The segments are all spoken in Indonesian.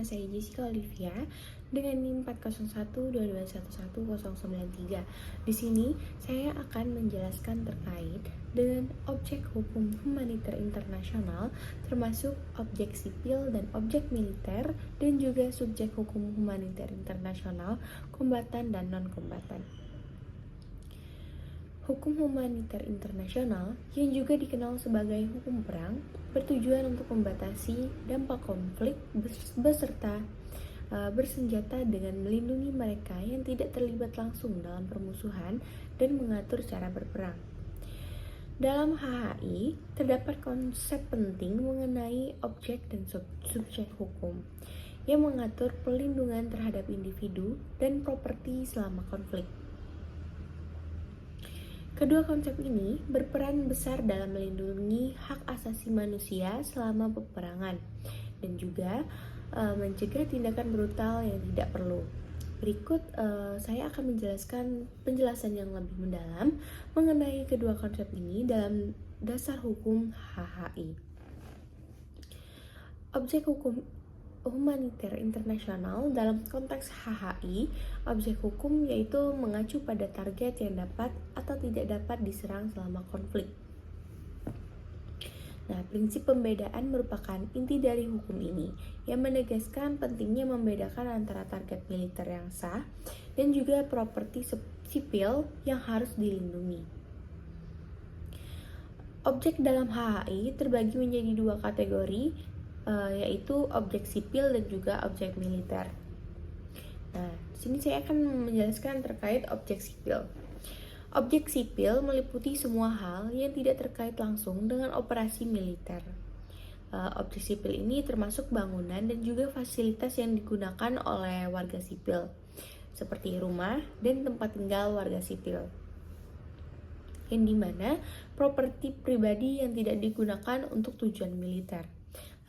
saya Jessica Olivia dengan NIM 40122111093. Di sini saya akan menjelaskan terkait dengan objek hukum humaniter internasional, termasuk objek sipil dan objek militer, dan juga subjek hukum humaniter internasional, kombatan dan non-kombatan. Hukum humaniter internasional, yang juga dikenal sebagai hukum perang, bertujuan untuk membatasi dampak konflik beserta bersenjata dengan melindungi mereka yang tidak terlibat langsung dalam permusuhan dan mengatur cara berperang. Dalam HHI, terdapat konsep penting mengenai objek dan subjek hukum yang mengatur perlindungan terhadap individu dan properti selama konflik. Kedua konsep ini berperan besar dalam melindungi hak asasi manusia selama peperangan dan juga mencegah tindakan brutal yang tidak perlu. Berikut saya akan menjelaskan penjelasan yang lebih mendalam mengenai kedua konsep ini dalam dasar hukum HHI. Objek hukum humaniter internasional dalam konteks HHI, objek hukum yaitu mengacu pada target yang dapat atau tidak dapat diserang selama konflik. Nah, prinsip pembedaan merupakan inti dari hukum ini, yang menegaskan pentingnya membedakan antara target militer yang sah dan juga properti sipil yang harus dilindungi. Objek dalam HHI terbagi menjadi dua kategori, yaitu objek sipil dan juga objek militer. Nah, di sini saya akan menjelaskan terkait objek sipil. Objek sipil meliputi semua hal yang tidak terkait langsung dengan operasi militer. Objek sipil ini termasuk bangunan dan juga fasilitas yang digunakan oleh warga sipil, seperti rumah dan tempat tinggal warga sipil, yang dimana properti pribadi yang tidak digunakan untuk tujuan militer.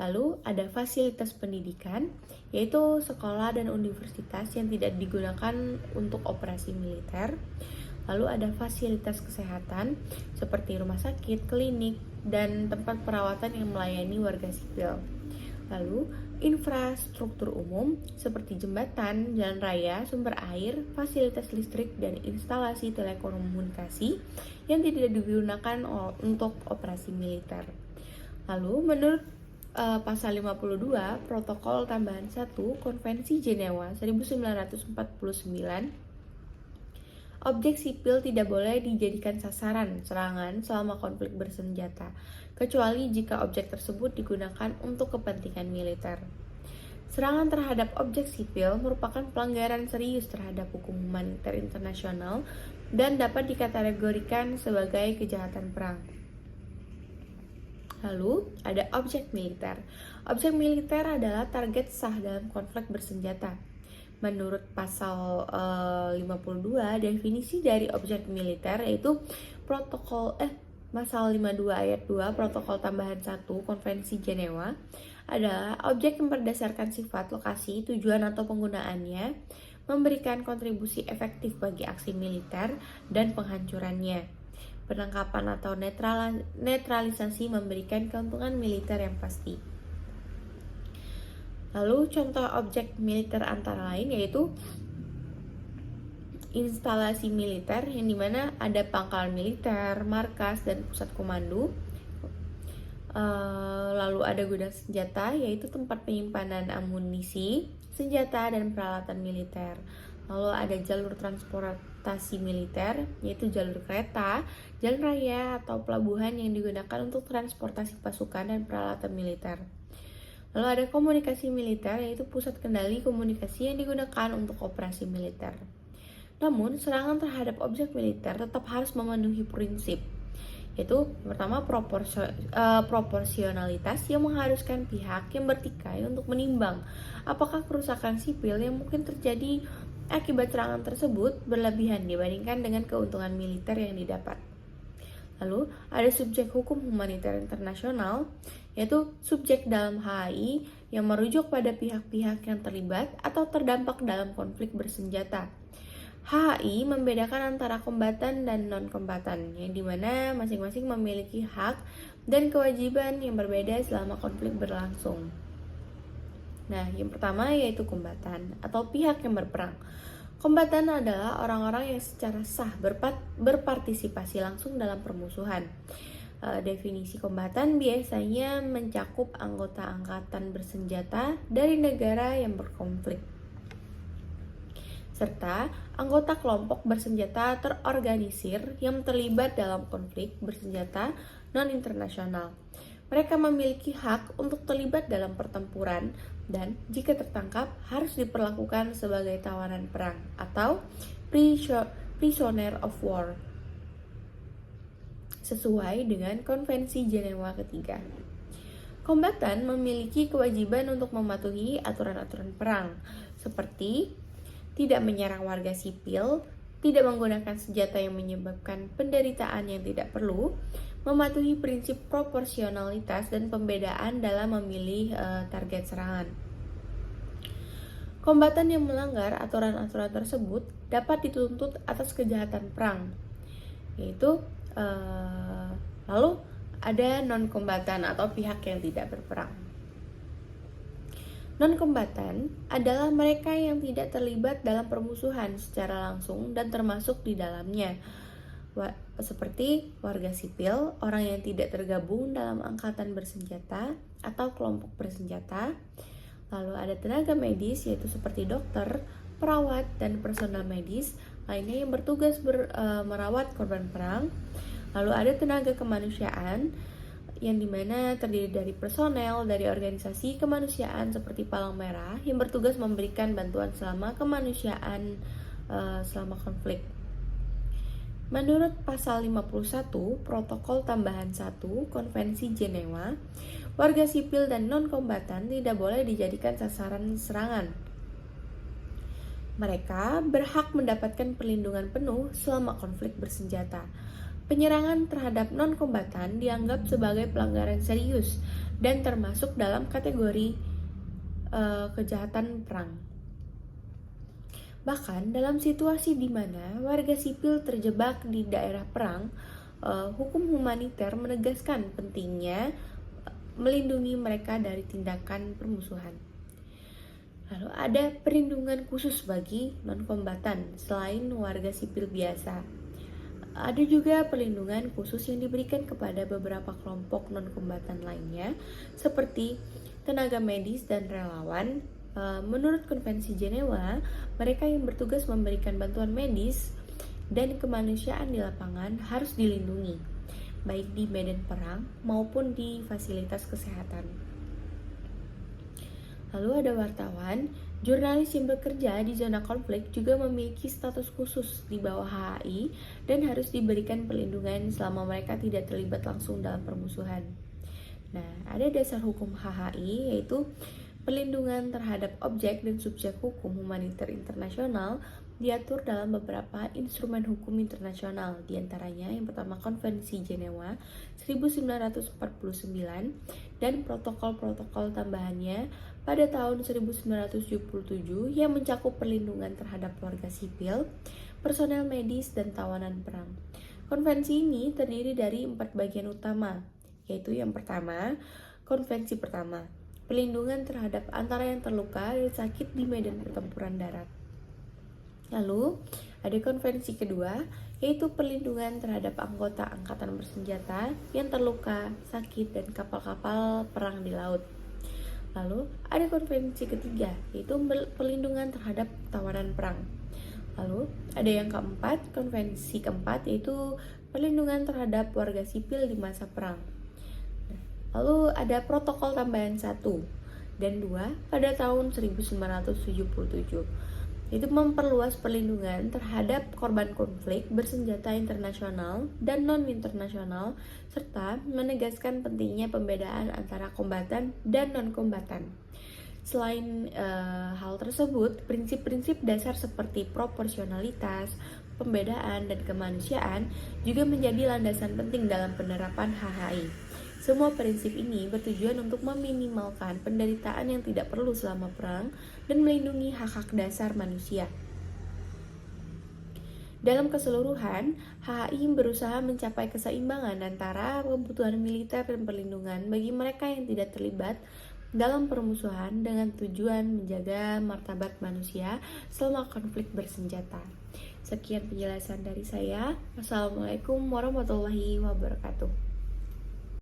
Lalu ada fasilitas pendidikan, yaitu sekolah dan universitas yang tidak digunakan untuk operasi militer. Lalu ada fasilitas kesehatan, seperti rumah sakit, klinik, dan tempat perawatan yang melayani warga sipil. Lalu infrastruktur umum, seperti jembatan, jalan raya, sumber air, fasilitas listrik, dan instalasi telekomunikasi yang tidak digunakan untuk operasi militer. Lalu menurut Pasal 52 Protokol Tambahan 1 Konvensi Jenewa 1949, objek sipil tidak boleh dijadikan sasaran serangan selama konflik bersenjata, kecuali jika objek tersebut digunakan untuk kepentingan militer. Serangan terhadap objek sipil merupakan pelanggaran serius terhadap hukum humaniter internasional dan dapat dikategorikan sebagai kejahatan perang. Lalu, ada objek militer. Objek militer adalah target sah dalam konflik bersenjata. Menurut pasal 52, definisi dari objek militer yaitu pasal 52 ayat 2 Protokol Tambahan 1 Konvensi Jenewa adalah objek yang berdasarkan sifat, lokasi, tujuan atau penggunaannya memberikan kontribusi efektif bagi aksi militer dan penghancurannya. Penangkapan atau netralisasi memberikan keuntungan militer yang pasti. Lalu contoh objek militer antara lain yaitu instalasi militer, yang dimana ada pangkalan militer, markas, dan pusat komando. Lalu ada gudang senjata, yaitu tempat penyimpanan amunisi, senjata, dan peralatan militer. Lalu ada jalur transportasi militer, yaitu jalur kereta, jalan raya, atau pelabuhan yang digunakan untuk transportasi pasukan dan peralatan militer. Lalu ada komunikasi militer, yaitu pusat kendali komunikasi yang digunakan untuk operasi militer. Namun, serangan terhadap objek militer tetap harus memenuhi prinsip, yaitu pertama proporsionalitas yang mengharuskan pihak yang bertikai untuk menimbang apakah kerusakan sipil yang mungkin terjadi akibat serangan tersebut berlebihan dibandingkan dengan keuntungan militer yang didapat. Lalu ada subjek hukum humaniter internasional, yaitu subjek dalam HHI yang merujuk pada pihak-pihak yang terlibat atau terdampak dalam konflik bersenjata. HHI membedakan antara kombatan dan non-kombatan, yang dimana masing-masing memiliki hak dan kewajiban yang berbeda selama konflik berlangsung. Nah, yang pertama yaitu kombatan atau pihak yang berperang. Kombatan adalah orang-orang yang secara sah berpartisipasi langsung dalam permusuhan. Definisi kombatan biasanya mencakup anggota angkatan bersenjata dari negara yang berkonflik, serta anggota kelompok bersenjata terorganisir yang terlibat dalam konflik bersenjata non-internasional. Mereka memiliki hak untuk terlibat dalam pertempuran dan jika tertangkap harus diperlakukan sebagai tawanan perang atau prisoner of war sesuai dengan Konvensi Jenewa ketiga. Kombatan memiliki kewajiban untuk mematuhi aturan-aturan perang seperti tidak menyerang warga sipil, tidak menggunakan senjata yang menyebabkan penderitaan yang tidak perlu, mematuhi prinsip proporsionalitas dan pembedaan dalam memilih target serangan. Kombatan yang melanggar aturan-aturan tersebut dapat dituntut atas kejahatan perang, yaitu lalu ada non-kombatan atau pihak yang tidak berperang. Non-kombatan adalah mereka yang tidak terlibat dalam permusuhan secara langsung dan termasuk di dalamnya, seperti warga sipil, orang yang tidak tergabung dalam angkatan bersenjata atau kelompok bersenjata. Lalu ada tenaga medis, yaitu seperti dokter, perawat, dan personel medis lainnya yang bertugas merawat korban perang. Lalu ada tenaga kemanusiaan, yang dimana terdiri dari personel dari organisasi kemanusiaan seperti Palang Merah yang bertugas memberikan bantuan selama kemanusiaan selama konflik. Menurut pasal 51 Protokol Tambahan 1 Konvensi Jenewa, warga sipil dan non-kombatan tidak boleh dijadikan sasaran serangan. Mereka berhak mendapatkan perlindungan penuh selama konflik bersenjata. Penyerangan terhadap non-kombatan dianggap sebagai pelanggaran serius dan termasuk dalam kategori kejahatan perang. Bahkan dalam situasi di mana warga sipil terjebak di daerah perang, hukum humaniter menegaskan pentingnya melindungi mereka dari tindakan permusuhan. Lalu ada perlindungan khusus bagi non-kombatan selain warga sipil biasa. Ada juga perlindungan khusus yang diberikan kepada beberapa kelompok non-kombatan lainnya seperti tenaga medis dan relawan. Menurut Konvensi Jenewa, mereka yang bertugas memberikan bantuan medis dan kemanusiaan di lapangan harus dilindungi, baik di medan perang maupun di fasilitas kesehatan. Lalu ada wartawan, jurnalis yang bekerja di zona konflik juga memiliki status khusus di bawah HAI dan harus diberikan perlindungan selama mereka tidak terlibat langsung dalam permusuhan. Nah, ada dasar hukum HHI yaitu perlindungan terhadap objek dan subjek hukum humaniter internasional diatur dalam beberapa instrumen hukum internasional, diantaranya yang pertama Konvensi Jenewa 1949 dan protokol-protokol tambahannya pada tahun 1977 yang mencakup perlindungan terhadap warga sipil, personel medis, dan tawanan perang. Konvensi ini terdiri dari 4 bagian utama, yaitu yang pertama, Konvensi pertama, perlindungan terhadap antara yang terluka dan sakit di medan pertempuran darat. Lalu, ada konvensi kedua, yaitu perlindungan terhadap anggota angkatan bersenjata yang terluka, sakit, dan kapal-kapal perang di laut. Lalu, ada konvensi ketiga, yaitu perlindungan terhadap tawanan perang. Lalu, ada yang keempat, konvensi keempat, yaitu perlindungan terhadap warga sipil di masa perang. Lalu ada protokol tambahan 1 dan 2 pada tahun 1977. Itu memperluas perlindungan terhadap korban konflik bersenjata internasional dan non-internasional serta menegaskan pentingnya pembedaan antara kombatan dan non-kombatan. Selain hal tersebut, prinsip-prinsip dasar seperti proporsionalitas, pembedaan, dan kemanusiaan juga menjadi landasan penting dalam penerapan HHI. Semua prinsip ini bertujuan untuk meminimalkan penderitaan yang tidak perlu selama perang dan melindungi hak-hak dasar manusia. Dalam keseluruhan, HHI berusaha mencapai keseimbangan antara kebutuhan militer dan perlindungan bagi mereka yang tidak terlibat dalam permusuhan dengan tujuan menjaga martabat manusia selama konflik bersenjata. Sekian penjelasan dari saya. Wassalamualaikum warahmatullahi wabarakatuh.